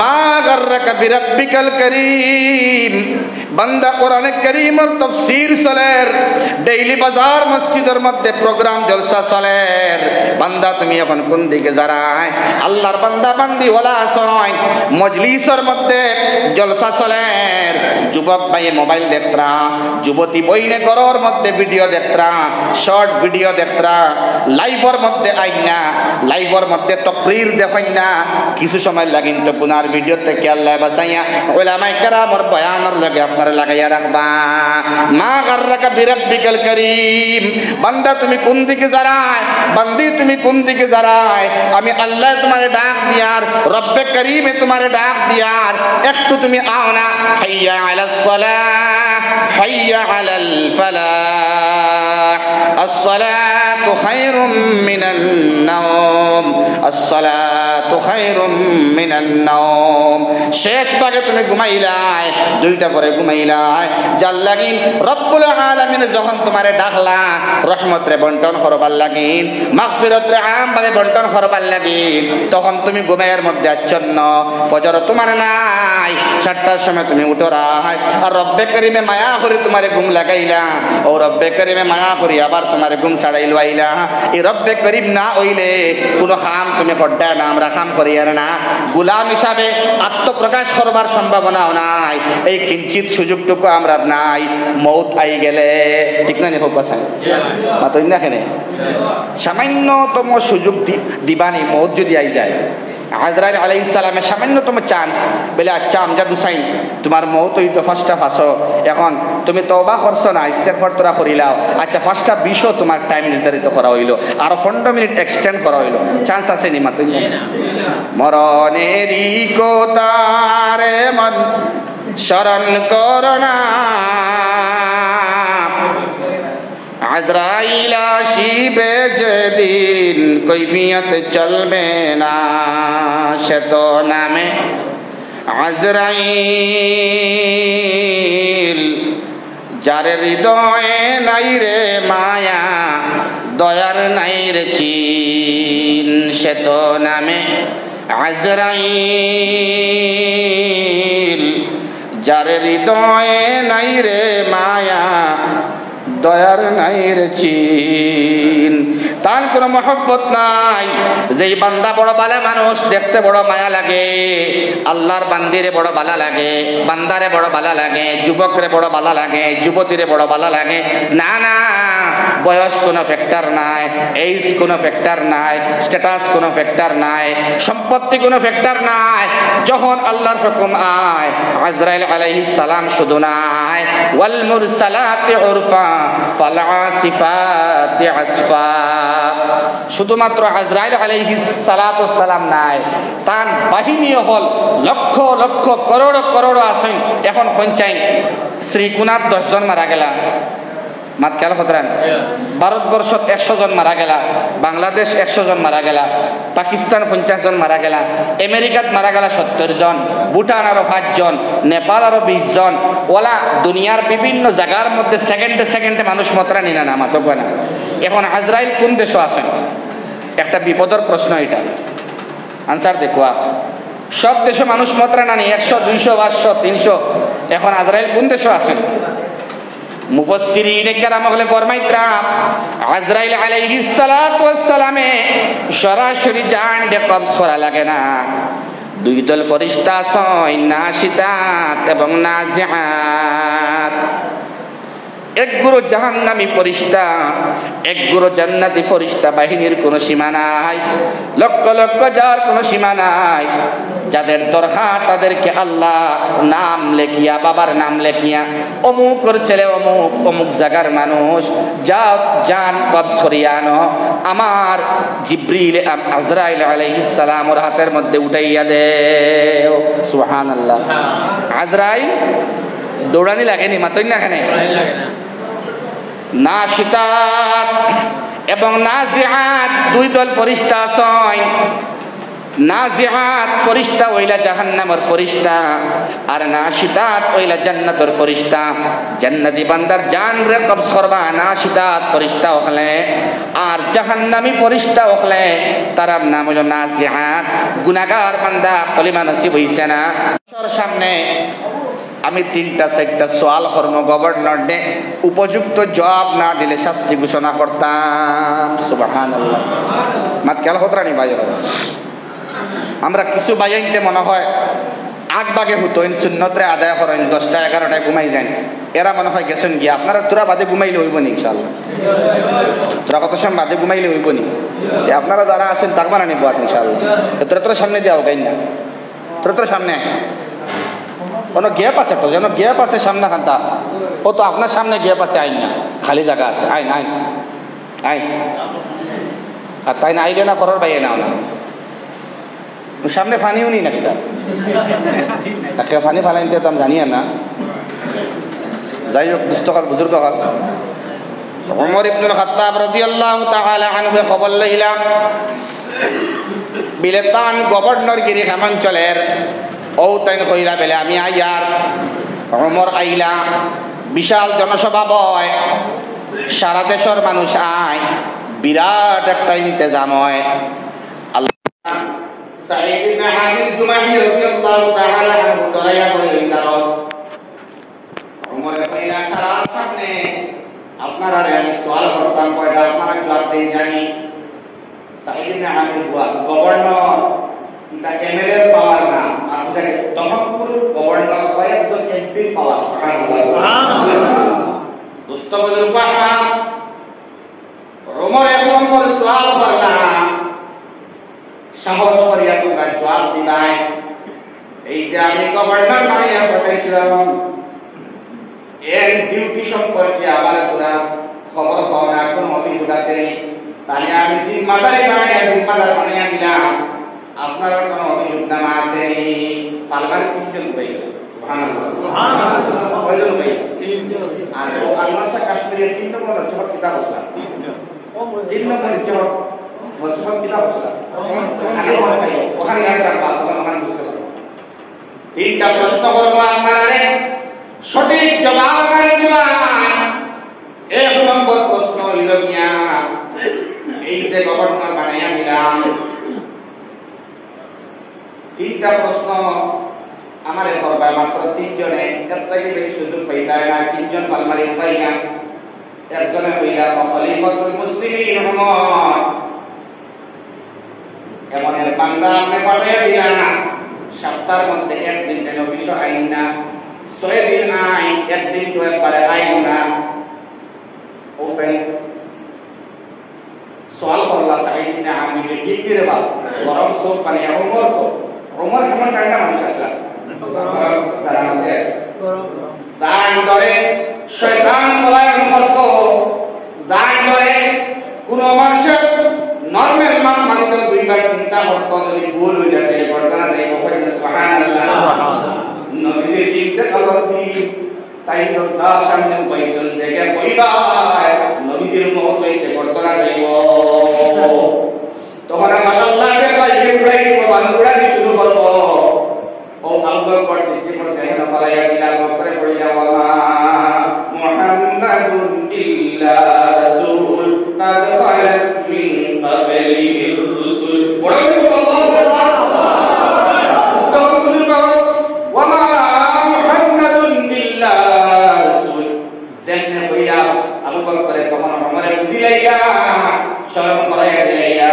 মা গাররাকা বিরাব্বিকাল কারীম। বান্দা কোরআনে কারীমের তাফসীর চলের, ডেইলি বাজার মসজিদের মধ্যে প্রোগ্রাম জলসা চলের। বান্দা তুমি এখন কোন দিকে যারায়? আল্লাহর বান্দা বান্দি ওলা আসয়, মজলিসের মধ্যে জলসা চলের। যুবক ভাই মোবাইল দেখতরা, যুবতী বইনে ঘরের মধ্যে ভিডিও দেখতরা, শর্ট ভিডিও দেখতরা, লাইভের মধ্যে আইন না, লাইভের মধ্যে তকরীর দেখেন না। কিছু সময় লাগিন তো পুনার ভিডিও থেকে আল্লাহ বাঁচাইয়া উলামায়ে কেরামের বয়ানের লগে আপনারা লাগাইয়া রাখবা। মা গাররাকা বিরাব্বিকাল কারীম। বান্দা তুমি কোন দিকে যারায়? বান্দি তুমি কোন দিকে যারায়? আমি আল্লাহ তোমারে ডাক দিয়ার, রব্বে করিমে তোমারে ডাক দিয়ার, একটু তুমি আও না। হাইয়া আলাস সালাহ, হাইয়া আলাল ফালাহ, আসসালাতু খায়রুম মিনান নাওম, আসসালাতু খায়রুম মিনান নাওম। শেষ ভাগে তুমি ঘুমাইলাই, দুইটা পরে ঘুমাইলাই। যার লাগিন রব্বুল আলামিন যখন তোমারে ডাকলা রহমতরে বন্টন করবার লাগিন, মাগফিরাতরে আমভাবে বন্টন করবার লাগিন, তখন তুমি ঘুমের মধ্যে আচ্ছন্ন। ফজর তোমার নাই, 7টার সময় তুমি উঠো রায়, আর রব্বে করিমে মায়া করে তোমারে ঘুম লাগাইলা। ও রব্বে করিমে মায়া করি আবার তোমারে ঘুম ছাড়াইল আইলা। এই রব্বে করিম না হইলে কোনো খাম তুমি করতে না, আমরা খাম করি আর না। গোলাম হিসাবে আত্মপ্রকাশ করবার সম্ভাবনাও নাই, এই কিঞ্চিত সুযোগটুকু আমরা নাই। মৌত আই গেলে ঠিক না হোক কথা মাতই না কেনে সামান্যতম সুযোগ দিবানি। মৌত যদি আই যায়, আজরাইল আলাইহিস সালামের সামান্যতম চান্স বলে আচ্ছা আমজাদ হুসাইন তোমার মৌত হইতো ফার্স্টটা ফাঁসো, এখন তুমি তওবা করছো না, ইস্তেগফার তোরা করিলাও, আচ্ছা ফার্স্টটা 20 তোমার টাইম নির্ধারিত করা হইলো, আরো 15 মিনিট এক্সটেন্ড করা হইলো। চান্স আছে নি মাতই মরণেরই কোতারে মন শরণ করোনা, আজরাইল আসিবে যেদিন কৈফিয়ত চলবে না, সে তো নামে আজরাইল। যার হৃদয়ে নাই রে মায়া, দয়ার নাই রে চিন, সে তো নামে আজরাইল। যার হৃদয়ে নাই রে মায়া, দয়ার নাই রে চিন, তার কোনো মহব্বত নাই। যেই বান্দা বড় বালা মানুষ, দেখতে বড় মায়া লাগে, আল্লাহর বান্দিরে বড় বালা লাগে, বান্দারে বড় বালা লাগে, যুবকরে বড় বালা লাগে, যুবতীরে বড় বালা লাগে। না না, বয়স কোনো ফ্যাক্টর নাই, এইজ কোনো ফ্যাক্টর নাই, স্ট্যাটাস কোনো ফ্যাক্টর নাই, সম্পত্তি কোনো ফ্যাক্টর নাই। যখন আল্লাহর হুকুম আয়, আজরাইল আলাইহিস সালাম শুধু নাই, ওয়াল মুরসালাতি উরফা ফাল আসিফাতি আসফা, শুধুমাত্র আজরাইল আলাইহিস সালাতু সালাম নাই, তার বাহিনীও হল লক্ষ লক্ষ করোড় করোড় আসেন। এখন পঞ্চায়েত শ্রীকুনাথ 10 জন মারা গেলা, মাত খেয়াল করেন, ভারতবর্ষ 100 জন মারা গেলা, বাংলাদেশ 100 জন মারা গেলা, পাকিস্তান 50 জন মারা গেলা, আমেরিকাত মারা গেলা 70 জন, ভুটান আরো 5 জন, নেপাল আরো 20 জন। ওলা দুনিয়ার বিভিন্ন জায়গার মধ্যে সেকেন্ডে সেকেন্ডে মানুষ মতরা নিনা না মাতো না। এখন আজরাইল কোন দেশে আসেন? একটা বিপদের প্রশ্ন এটা, আনসার দেখুয়া। সব দেশে মানুষ মতরা নানি 100 200 500 300, এখন আজরাইল কোন দেশে আসেন? মুফাসসিরিনে কেরাম হলে ফরমাইতরা আজরাইল আলাইহিস সালাতু ওয়াস সালামে সরাসরি জান দে কবজ করা লাগে না। দুই দল ফেরেশতা আছে, নাশিতাত এবং নাজিআত। এক গুরু জাহান্নামী ফেরেশতা, এক গুরু জান্নাতি ফেরেশতা বাহিনীর কোনো সীমা নাই, লক্ষ লক্ষ যার কোনো সীমা নাই। যাদের দরকার তাদেরকে আল্লাহ নাম লেখিয়া, বাবার নাম লেখিয়া, অমুকর ছেলে অমুক, অমুক জায়গার মানুষ, যাও জান কবজ করিয়া আনো, আমার জিব্রিল আজরাইল আলাইহিস সালামের হাতের মধ্যে উঠাইয়া দেও। সুবহানাল্লাহ। আজরাইল দৌড়ানি লাগেনি, মাতই না কেন? নাশিতাত এবং নাজিআত দুই দল ফেরেশতা আছেন। নাজিআত ফরিস্তা হইলা জাহান্নামের ফরিস্তা, আর নাশিতাত হইলা জান্নাতের ফরিস্তা। জান্নাতি বান্দার জান রে কবজ করবা নাশিতাত ফরিস্তা হলে, আর জাহান্নামী ফরিস্তা হলে তার নাম হইল নাজিআত। গুনাহগার বান্দা কলিমা নসিব হইছে না। সামনে আমি 3-4টা সওয়াল করব, গভর্নর নে উপযুক্ত জবাব না দিলে শাস্তি ঘোষণা করতাম। সুবহানাল্লাহ। মাত খেয়াল হতরানি ভাই, আমরা কিছু বাইতে মনে হয় 8 ভাগে হুতইন সুন্নতরে আদায় করেন, 10টা-11টায় ঘুমাই যান। এরা মনে হয় গেছেন গিয়া, আপনারা তোরা বাদে ঘুমাইলে হইব নি ইনশাআল্লাহ? তোরা কত সময় বাদে ঘুমাইলে হইব নি? আপনারা যারা আছেন তাকবা না নিব ইনশাআল্লাহ। তোরা সামনে দেওয়া গাই না, তোরা সামনে কোনো গ্যাপ আছে তো, যেন গ্যাপ আছে সামনে খান্তা। ও তো আপনার সামনে গ্যাপ আছে, আইন না, খালি জায়গা আছে, আইন আইন আইন। আর তাই না আইলে না করার বাইরে নাও না, সামনে ফানিও নি নাকি তাকে ফানি ফালাইতে তো আমি জানি না। যাই হোক, দুস্থকাল বুজুর্গ কাল ওমর ইবনুল খাত্তাব রাদিয়াল্লাহু তাআলা আনহু খবর লইলাম বিলেতান গভর্নর গিরি হেমাঞ্চলের ও তাইন কইলা বেলে আমি আইয়ার। ওমর আইলা, বিশাল জনসভা বয়, সারা দেশের মানুষ আয়, বিরাট একটা ইন্তেজাম হয়। সাঈদ ইবনে হামিদ জুমাহি রাদিয়াল্লাহু তাআলা আনহু দরায়া কইলেন দাঁড়াও। ওমর কইলা সারা সামনে আপনারা আমি সওয়াল করতাম, কয়টা আপনারা জবাব দেন জানি। সাঈদ ইবনে হামিদ গভর্নর এটা এমএলএ পাওয়ার না, আপনাদের তহকুল গভর্নর কয়েকজন এমপি পাওয়ার। সুবহানাল্লাহ সুবহানাল্লাহ। দোস্ত বুজুর্গ ওমর এমন করে সওয়াল করলাম, সাহস করিয়া তোমরা জবাব দিবাই। এই যে আমি গভর্নর বানিয়ে পাঠাইছিলাম, এর ডিউটি সম্পর্কে আমার তোরা খবর পাও না, কোনো অভিযোগ আছে? তাহলে আমি জিম্মাদারি বানিয়ে দিলাম, আপনার কোনো অভিযোগ নামা আছে? পালবার 3জন ভাই। সুবহানাল্লাহ সুবহানাল্লাহ। কয়জন ভাই? 3জন। আর আলমাশা কাশ্মীরের 3 নম্বর নসিহত কিতাব আসলা, 3 নম্বর নসিহত কিতাব আসলা। ওখানে ইয়াদ রাখবা, ওখানে বুঝতে পারবে। 3টা প্রশ্ন করবো আপনারা, সঠিক জবাব দিবেন। 1 নম্বর প্রশ্ন হইল গিয়া, এই যে গভর্নর বানাইয়া দিলাম, 3টা প্রশ্ন আমারে করবা, মাত্র 3 জনে, এর থেকে বেশি সুযোগ পাইতাই না। 3 জন পালমারি পাই না। একজনে হইলা খলিফাতুল মুসলিমিন ওমর, এমন এর বান্দা আপনি পাঠাইয়া দিলা না, সপ্তাহের মধ্যে 1 দিন যেন বিষয় আইন না, 6 দিন আইন, 1 দিন তো একবারে আইন না। ওপেন সওয়াল করলা সাঈদ ইবনে হামিদ কি করে বাপ গরম সোপ বানিয়ে ওমর কেমন কান্ডা মানুষ আসলা যারা আমাদের জান ধরে শয়তান বলায় করত, জান ধরে কোন মানুষের নরমাল মান মানিত 2বার চিন্তা করত, যদি ভুল হয়ে যায় তাহলে ঘটনা যাইব। সুবহানাল্লাহ। নবীজির চিন্তা খবর দি তাই তো সামনে বৈশল থেকে কইবা নবীজির মহৎ হইছে ঘটনা যাইব। তোমরা মাশাআল্লাহকে কইবে প্রায় বান্দুরা শুরু করব। ও আল্লাহ পাক সিদ্দিক রাহিমাহুল্লাহ ফালায়া দিলা করে কইলা ওয়া মুহাম্মাদুন ইল্লা রাসূল কাদ খালাত মিন ক্বাবলিহির রাসূল। বড় আল্লাহু আকবার। ওয়া মা মুহাম্মাদুন ইল্লা রাসূল যেমনে কইলা আবু বকর করে তখন ওমরে বুঝিলাইয়া শরম করাইয়া দিলাইয়া।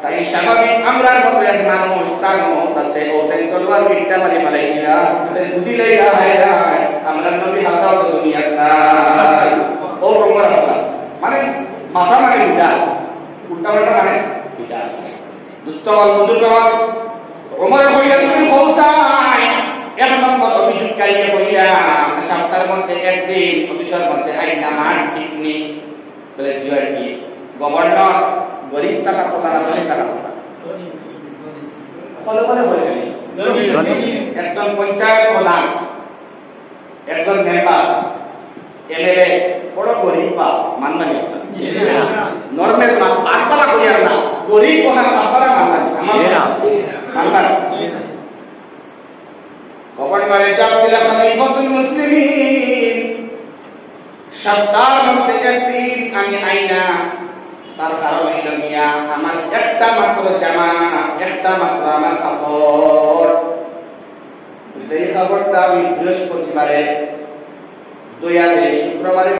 তাই স্বাভাবিক আমরার মতো এক মানুষ তার মত আছে, ও তাই তলোয়ার বিটটা মারি মালাই দিলা, তাই বুঝিলাইয়া হায় হায় আমরা নবী হাসাও তো দুনিয়া নাই। ও ওমর আসলা মানে মাথা মানে উল্টা উল্টা মানে উল্টা দুস্তওয়াল বুজুর্গওয়াল ওমর হইয়া তুমি পৌঁছাই 1 নম্বর অভিযোগকারী হইয়া সপ্তাহের মধ্যে 1 দিন অফিসের মধ্যে আইন না মান ঠিক নেই বলে জিআর কি গভর্নর গরিব টাকা কথা না বলে টাকা কথা বলে বলে বলে একজন পঞ্চায়েত প্রধান, একজন মেম্বার, এমএলএ বড় গরিব বা মানমানি নরমাল মান পাঁচতলা করিয়া না গরিব কোনা পাঁচতলা মানমানি আমার নাম্বার কবর মারে জাতিল খলিফাতুল মুসলিমিন সপ্তাহের মধ্যে একদিন আমি আইনা তার কারণ হইল মিয়া আমার একটা মাত্র জামা একটা মাত্র আমার কাপড় যেই খবরটা আমি বৃহস্পতিবারে দয়া দিয়ে শুক্রবারে